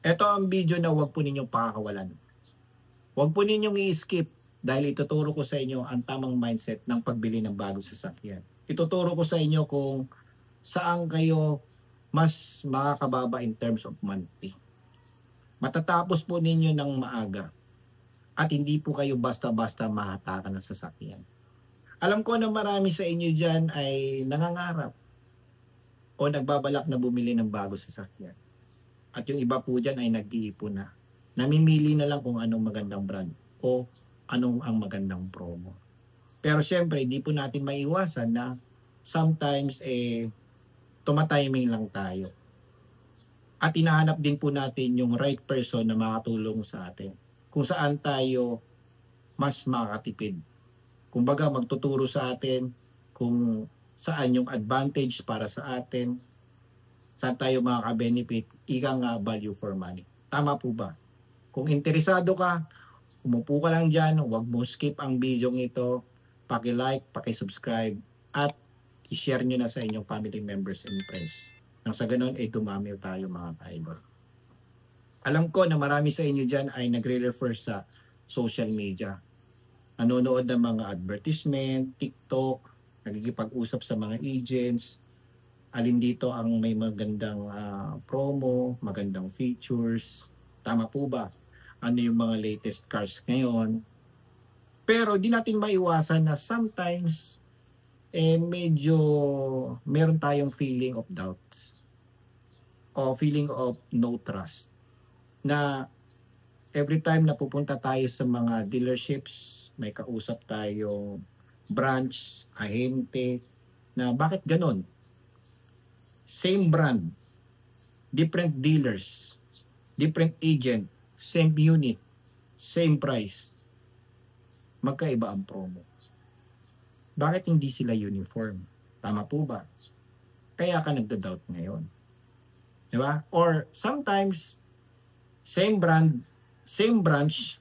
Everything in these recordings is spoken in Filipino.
Ito ang video na huwag po ninyong pakakawalan. Huwag po ninyong i-skip dahil ituturo ko sa inyo ang tamang mindset ng pagbili ng bagong sasakyan. Ituturo ko sa inyo kung saan kayo mas makakababa in terms of monthly. Matatapos po ninyo ng maaga at hindi po kayo basta-basta mahatakan ng sasakyan. Alam ko na marami sa inyo dyan ay nangangarap o nagbabalak na bumili ng bagong sasakyan. At yung iba po dyan ay nag-iipon na. Namimili na lang kung anong magandang brand o anong ang magandang promo. Pero syempre, hindi po natin maiwasan na sometimes tumatiming lang tayo. At hinahanap din po natin yung right person na makatulong sa atin. Kung saan tayo mas makakatipid. Kumbaga magtuturo sa atin kung saan yung advantage para sa atin, saan tayo makaka-benefit, ika nga value for money. Tama po ba? Kung interesado ka, umupo ka lang dyan, huwag mo skip ang video ito, paki-like, paki-subscribe, at i-share nyo na sa inyong family members and friends. Nang sa ganun, dumami tayo mga ka-idol. Alam ko na marami sa inyo dyan ay nagre-refer sa social media. Nanonood ng mga advertisement, TikTok, nagkikipag-usap sa mga agents, alin dito ang may magandang promo, magandang features. Tama po ba? Ano yung mga latest cars ngayon? Pero di natin maiwasan na sometimes medyo meron tayong feeling of doubt o feeling of no trust na every time na pupunta tayo sa mga dealerships, may kausap tayong branch, ahente, na bakit ganon? Same brand, different dealers, different agent, same unit, same price. Magkaiba ang promo. Bakit hindi sila uniform? Tama po ba? Kaya ka nagda-doubt ngayon. Diba? Or sometimes, same brand, same branch,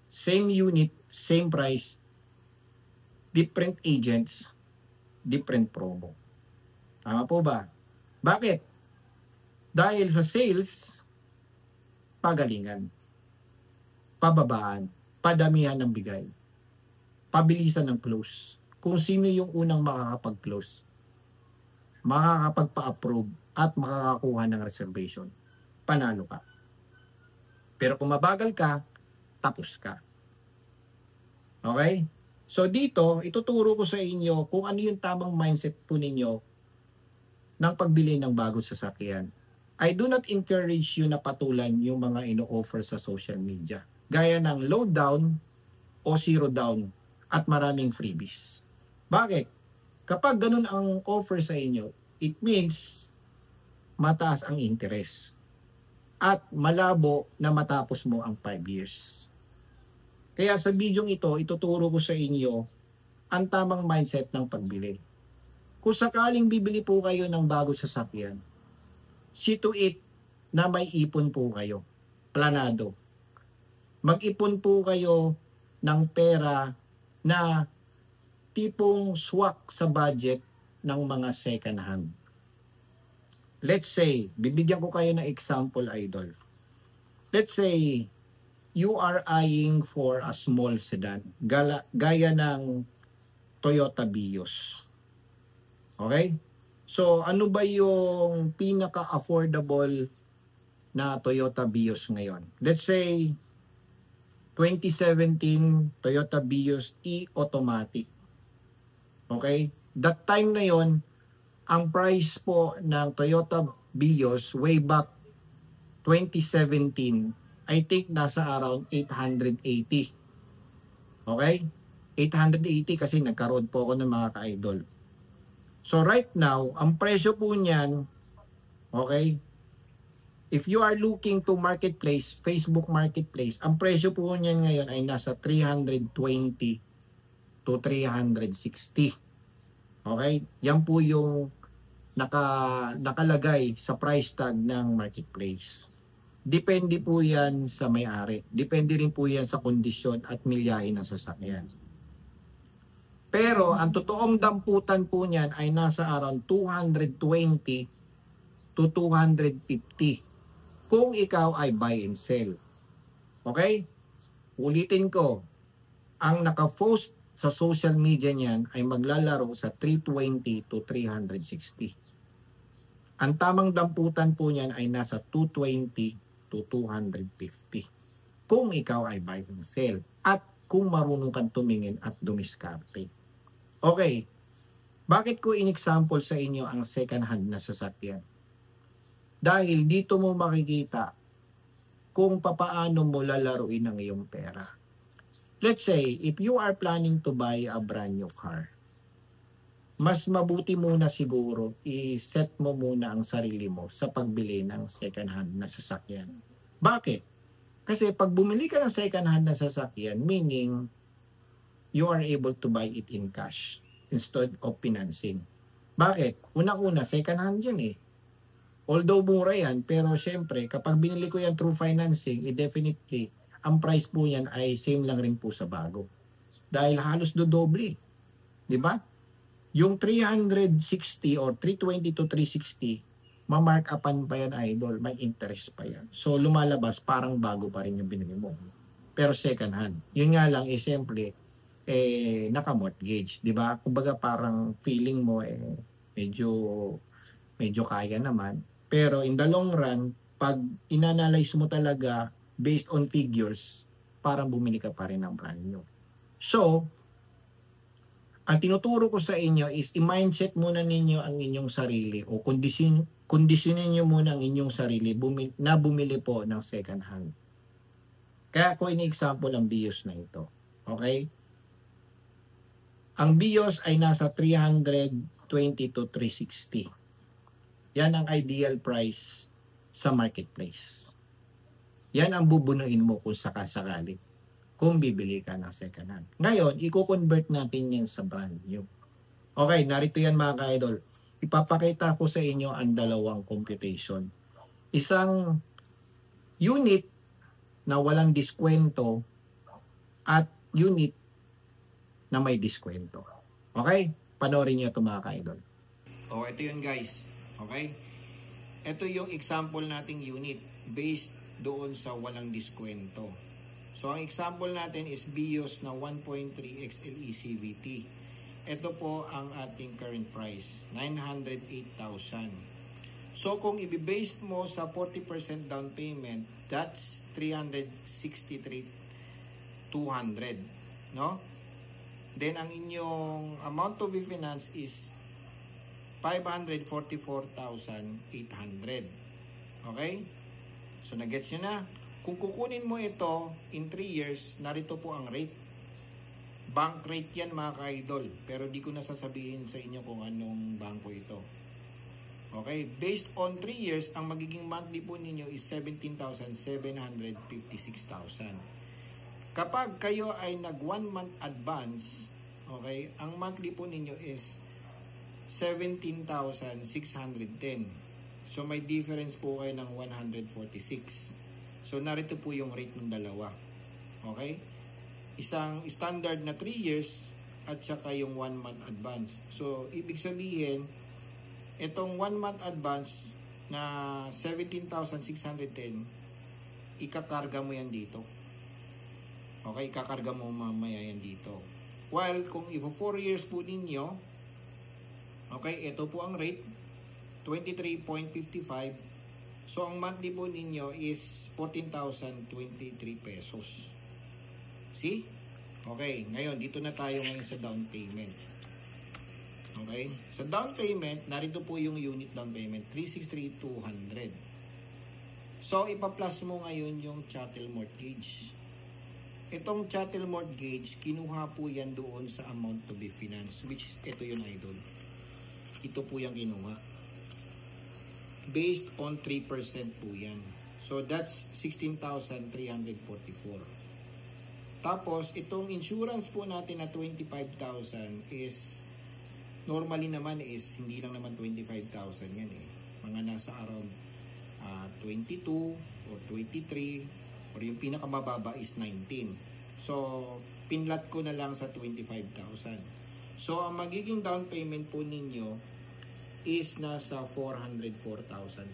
same unit, same price, different agents, different promo. Tama po ba? Bakit? Dahil sa sales, pagalingan, pababaan, padamihan ng bigay, pabilisan ng close. Kung sino yung unang makakapag-close, makakapagpa-approve at makakakuha ng reservation, panalo ka. Pero kung mabagal ka, tapos ka. Okay? So dito, ituturo ko sa inyo kung ano yung tamang mindset po ninyo ng pagbili ng bagong sasakyan. I do not encourage you na patulan yung mga ino-offer sa social media. Gaya ng low down o zero down at maraming freebies. Bakit? Kapag ganun ang offer sa inyo, it means mataas ang interest at malabo na matapos mo ang 5 years. Kaya sa video ito, ituturo ko sa inyo ang tamang mindset ng pagbili. Kung sakaling bibili po kayo ng bagong sasakyan, see to it na may ipon po kayo. Planado. Mag-ipon po kayo ng pera na tipong swak sa budget ng mga second hand. Let's say, bibigyan ko kayo ng example, idol. Let's say, you are eyeing for a small sedan, gaya ng Toyota Vios. Okay? So, ano ba yung pinaka-affordable na Toyota Vios ngayon? Let's say, 2017 Toyota Vios e-automatic. Okay? That time na yon, ang price po ng Toyota Vios way back 2017, I think nasa around 880. Okay? 880 kasi nagkaroon po ako ng mga ka-idol. So right now, ang presyo po niyan, okay, if you are looking to marketplace, Facebook marketplace, ang presyo po niyan ngayon ay nasa 320 to 360. Okay? Yan po yung nakalagay sa price tag ng marketplace. Depende po yan sa may-ari. Depende rin po yan sa kondisyon at milyahe ng sasakyan. Pero ang totoong damputan po niyan ay nasa around 220 to 250. kung ikaw ay buy and sell. Okay? Ulitin ko, ang naka-post sa social media niyan ay maglalaro sa 320 to 360. Ang tamang damputan po niyan ay nasa 220 to 250. Kung ikaw ay buy and sell at kung marunong kang tumingin at dumiskarte. Okay, bakit ko in-example sa inyo ang second hand na sasakyan? Dahil dito mo makikita kung papaano mo lalaruin ang iyong pera. Let's say, if you are planning to buy a brand new car, mas mabuti muna siguro i-set mo muna ang sarili mo sa pagbili ng second hand na sasakyan. Bakit? Kasi pag bumili ka ng second hand na sasakyan, meaning you are able to buy it in cash instead of financing. Bakit? Unang-una, second hand yan eh. Although mura yan, pero syempre, kapag binili ko yan through financing, definitely, ang price po yan ay same lang rin po sa bago. Dahil halos dodoble. Di ba? Yung 360 or 320 to 360, ma-mark upan pa yan, idol. May interest pa yan. So, lumalabas, parang bago pa rin yung binili mo. Pero second hand. Yun nga lang, siyempre, naka-mortgage. Di ba? Kumbaga, parang feeling mo, medyo kaya naman. Pero in the long run, pag inanalyze mo talaga based on figures, parang bumili ka pa rin ng brand new. So, ang tinuturo ko sa inyo is i-mindset muna ninyo ang inyong sarili o kondisyonin nyo muna ang inyong sarili na bumili po ng second hand. Kaya ko ini-example ang BIOS na ito. Okay? Ang BIOS ay nasa 320 to 360. Yan ang ideal price sa marketplace. Yan ang bubunuin mo kung sakasakali kung bibili ka ng second hand. Ngayon, i-convert natin yan sa brand new. Okay, narito yan mga ka-idol. Ipapakita ko sa inyo ang dalawang computation. Isang unit na walang diskwento at unit na may diskwento. Okay? Panoorin niyo ito mga ka-idol. Oh, ito yun guys. Okay? Ito yung example nating unit based doon sa walang diskwento. So, ang example natin is BIOS na 1.3 XLE CVT. Ito po ang ating current price, 908,000. So, kung i-base mo sa 40% down payment, that's 363,200. No? Then, ang inyong amount to be financed is 544,800. Okay? So, nagets nyo na? Kung kukunin mo ito in 3 years, narito po ang rate. Bank rate yan mga ka-idol. Pero di ko nasasabihin sa inyo kung anong bangko ito. Okay? Based on 3 years, ang magiging monthly po ninyo is 17,756,000. Kapag kayo ay nag 1 month advance, okay, ang monthly po ninyo is 17,610. So, may difference po kayo ng 146. So, narito po yung rate ng dalawa. Okay? Isang standard na 3 years at saka yung 1 month advance. So, ibig sabihin, itong 1 month advance na 17,610, ikakarga mo yan dito. Okay? Ikakarga mo mamaya yan dito. While, kung if 4 years po ninyo, okay, ito po ang rate, 23.55. So, ang monthly po ninyo is 14,023 pesos. See? Okay, ngayon, dito na tayo ngayon sa down payment. Okay? Sa down payment, narito po yung unit down payment, 363,200. So, ipa-plus mo ngayon yung chattel mortgage. Itong chattel mortgage, kinuha po yan doon sa amount to be financed, which is, ito yung idol. Ito po yung kinuha. Based on 3% po yan. So, that's 16,344. Tapos, itong insurance po natin na 25,000 is, normally naman is, hindi lang naman 25,000 yan eh. Mga nasa around 22 or 23 or yung pinakamababa is 19. So, pinlat ko na lang sa 25,000. So, ang magiging down payment po ninyo is nasa 404,500.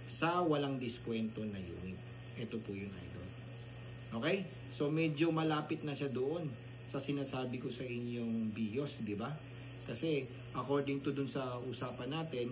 sa walang diskwento na unit. Ito po yun, idol. Okay? So medyo malapit na siya doon sa sinasabi ko sa inyong BIOS, di ba? Kasi according to dun sa usapan natin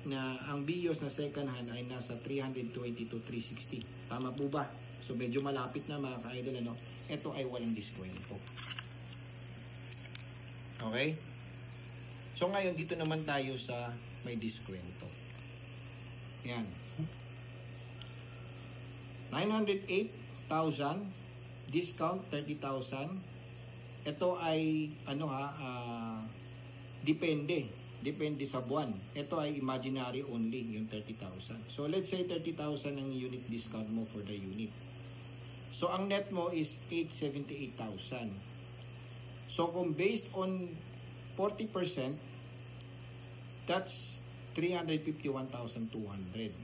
na ang BIOS na second hand ay nasa 320 to 360. Tama po ba? So medyo malapit na mga ka-idol, ano? Ito ay walang diskwento. Okay? So ngayon dito naman tayo sa may diskwento. Yan. 908,000 discount 30,000. Ito ay depende sa buwan. Ito ay imaginary only yung 30,000. So let's say 30,000 ang unit discount mo for the unit. So ang net mo is 878,000. So kung based on 40%, that's 351,200.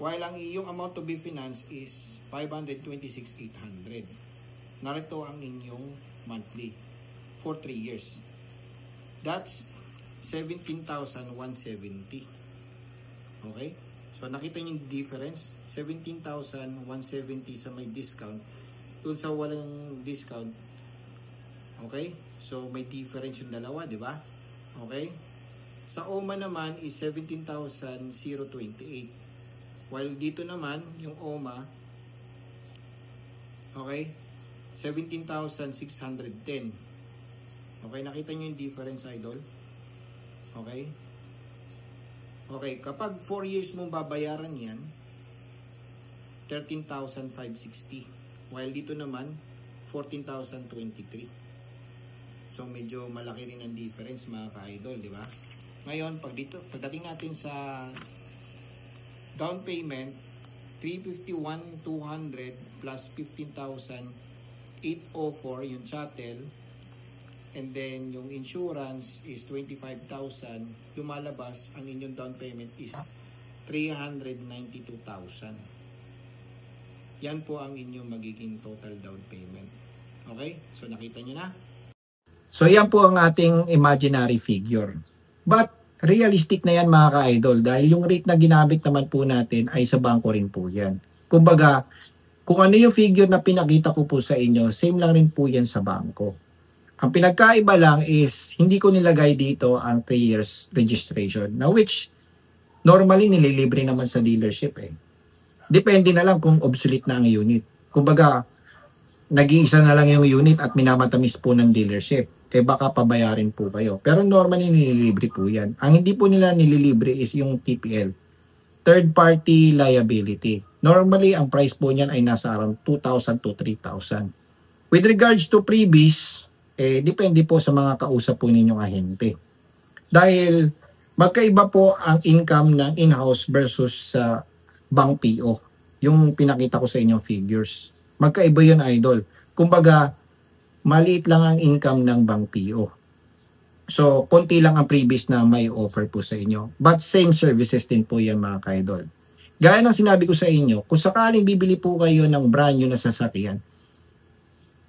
While ang iyong amount to be financed is 526,800. Narito ang inyong monthly for 3 years. That's 17,170. Okay? So nakita niyo yung difference, 17,170 sa may discount, dun sa walang discount. Okay? So may difference yung dalawa, di ba? Okay? Sa OMA naman is 17,028. While dito naman yung OMA, okay? 17,610. Okay, nakita niyo yung difference, idol? Okay? Okay, kapag 4 years mong babayaran yan, 13,560. While dito naman, 14,023. So, medyo malaki rin ang difference, mga ka-idol, di ba? Ngayon, pagdating natin sa down payment, 351,200 plus 15,804 yung chattel. And then, yung insurance is 25,000. Lumalabas, ang inyong down payment is 392,000. Yan po ang inyong magiging total down payment. Okay? So, nakita nyo na? So, yan po ang ating imaginary figure. But, realistic na yan mga ka-idol dahil yung rate na ginamit naman po natin ay sa bangko rin po yan. Kumbaga, kung ano yung figure na pinakita ko po sa inyo, same lang rin po yan sa bangko. Ang pinagkaiba lang is, hindi ko nilagay dito ang 3 years registration, na which, normally nililibre naman sa dealership eh. Depende na lang kung obsolete na ang unit. Kumbaga, nag-iisa na lang yung unit at minamatamis po ng dealership. Eh baka pabayarin po kayo. Pero normally nililibre po yan. Ang hindi po nila nililibre is yung TPL. Third party liability. Normally, ang price po niyan ay nasa around 2,000 to 3,000. With regards to freebies, depende po sa mga kausap po ninyong ahente. Dahil magkaiba po ang income ng in-house versus sa bank PO. Yung pinakita ko sa inyong figures. Magkaiba yun, idol. Kumbaga, maliit lang ang income ng bank PO. So, konti lang ang freebies na may offer po sa inyo. But same services din po yan mga ka-idol. Gaya ng sinabi ko sa inyo, kung sakaling bibili po kayo ng brand new na sasakyan,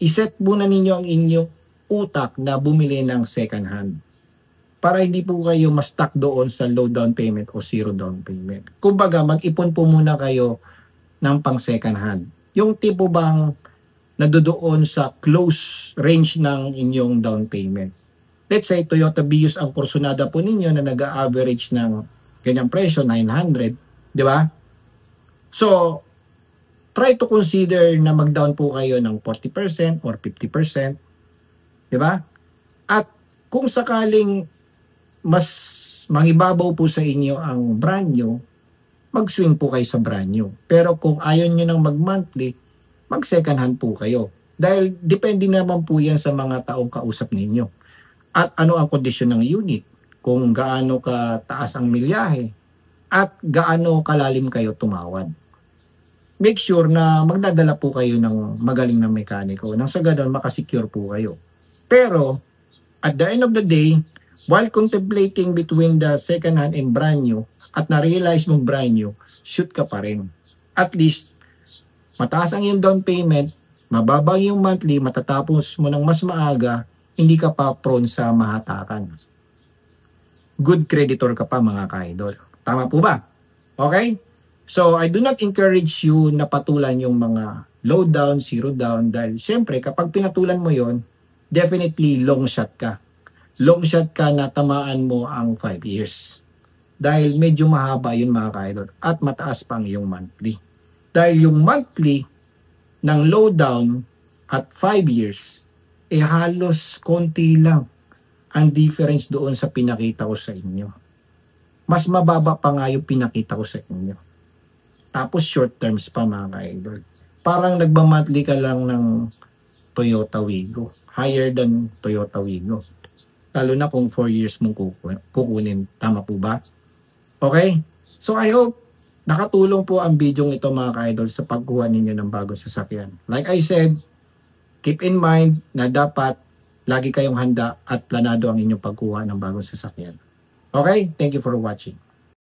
iset muna ninyo ang inyong utak na bumili ng second hand. Para hindi po kayo ma-stuck doon sa low down payment o zero down payment. Kumbaga, mag-ipon po muna kayo ng pang second hand. Yung tipo bang nadodoon sa close range ng inyong down payment. Let's say, Toyota Vios ang kursunada po ninyo na nag-average ng ganyang presyo, 900. Di ba? So, try to consider na mag-down po kayo ng 40% or 50%. Di ba? At kung sakaling mas mangibabaw po sa inyo ang brand new, mag-swing po kayo sa brand new. Pero kung ayaw nyo nang mag-monthly, mag-second hand po kayo. Dahil depende naman po yan sa mga taong kausap ninyo. At ano ang kondisyon ng unit, kung gaano kataas ang milyahe, at gaano kalalim kayo tumawad. Make sure na magdadala po kayo ng magaling na mekaniko nang sa ganun makasecure po kayo. Pero, at the end of the day, while contemplating between the second hand and brand new, at na-realize mong brand new, shoot ka pa rin. At least, mataas ang iyong down payment, mababa yung monthly, matatapos mo ng mas maaga, hindi ka pa prone sa mahatakan. Good creditor ka pa mga ka-idol. Tama po ba? Okay? So, I do not encourage you na patulan yung mga low down, zero down dahil siyempre kapag pinatulan mo yon, definitely long shot ka. Long shot ka na tamaan mo ang 5 years. Dahil medyo mahaba yun mga kaidol at mataas pang yung monthly. Dahil yung monthly ng low down at 5 years, halos konti lang ang difference doon sa pinakita ko sa inyo. Mas mababa pa nga yung pinakita ko sa inyo. Tapos short terms pa mga ka-idol. Parang nagmamonthly ka lang ng Toyota Wigo. Higher than Toyota Wigo. Lalo na kung 4 years mong kukunin. Tama po ba? Okay? So I hope nakatulong po ang video ito mga ka-idol sa pagkuha ninyo ng bagong sasakyan. Like I said, keep in mind na dapat lagi kayong handa at planado ang inyong pagkuha ng bagong sasakyan. Okay? Thank you for watching.